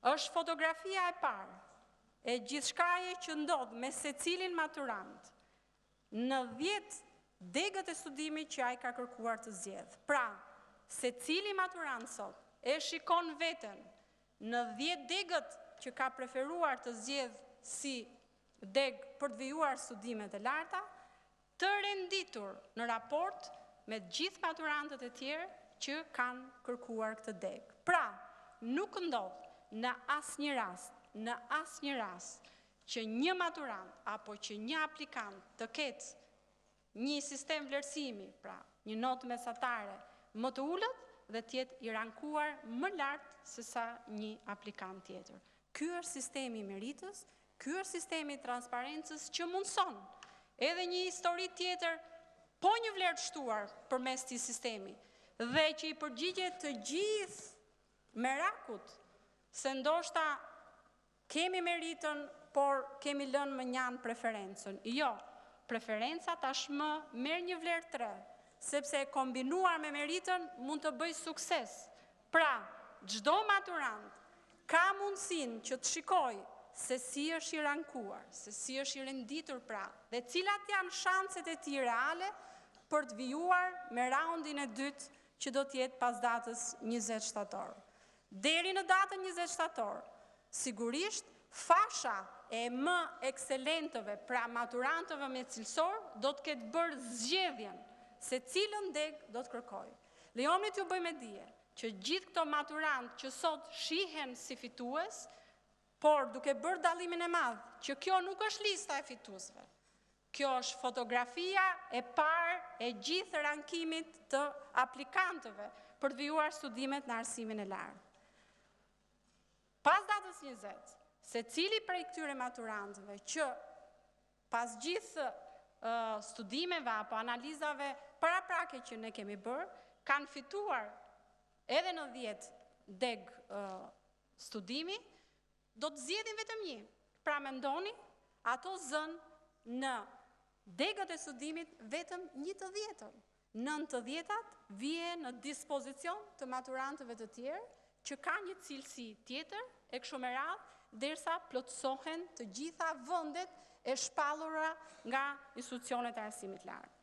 është fotografia e parë e gjithçkaje që ndodh me secilin maturant në 10 degët e studimit që ai ka kërkuar të zgjedh. Pra, secili maturant sot e shikon veten në 10 degët që ka preferuar të zgjedh si deg për të vijuar studimet e larta, të renditur në raport me gjithë maturantët e tjerë që kanë kërkuar këtë deg. Pra, nuk ndodh në asnjë rast që një maturant apo që një aplikant të ketë një sistem vlerësimi, pra një notë mesatare më të ulët dhe të jetë i rankuar më lart se sa një aplikant tjetër. Ky është sistemi i meritës, ky është sistemi i transparencës që mundson edhe një histori tjetër, po një vlerë të shtuar përmes këtij sistemi dhe që i përgjigjet të gjithë merakut se ndoshta kemi meritën, por kemi lënë më njanë preferencën. Jo, preferenca tashmë merr një vlerë të re, sepse e kombinuar me meritën mund të bëjë sukses. Pra, çdo maturant ka mundësinë që të shikojë se si është i rankuar, se si është i renditur pra, dhe cilat janë shanset e tij reale për të vijuar me raundin e dytë që do të jetë pas datës 20 shtator. Deri në datën 20 shtator, sigurisht fasha e më ekselentëve, pra maturantëve me cilësor, do të ketë bërë zgjedhjen se cilën deg do të kërkojë. Lejoni t'ju bëj me dije që gjithë këto maturantë që sot shihen si fitues, por duke bërë dallimin e madh që kjo nuk është lista e fituesve. Kjo është fotografia e parë e gjithë rankimit të aplikantëve për të vijuar studimet në arsimin e lartë. Pas datës 20, secili prej këtyre maturantëve që pas gjithë studimeve apo analizave paraprake që ne kemi bërë, kanë fituar edhe në 10 deg studimi, do të zgjedhin vetëm një. Pra mendoni, ato zënë në degët e studimit vetëm 1/10. 9/10 vije në dispozicion të maturantëve të tjerë që ka një cilësi tjetër e kështu me radhë, derisa plotësohen të gjitha vendet e shpallura nga institucionet e arsimit lartë.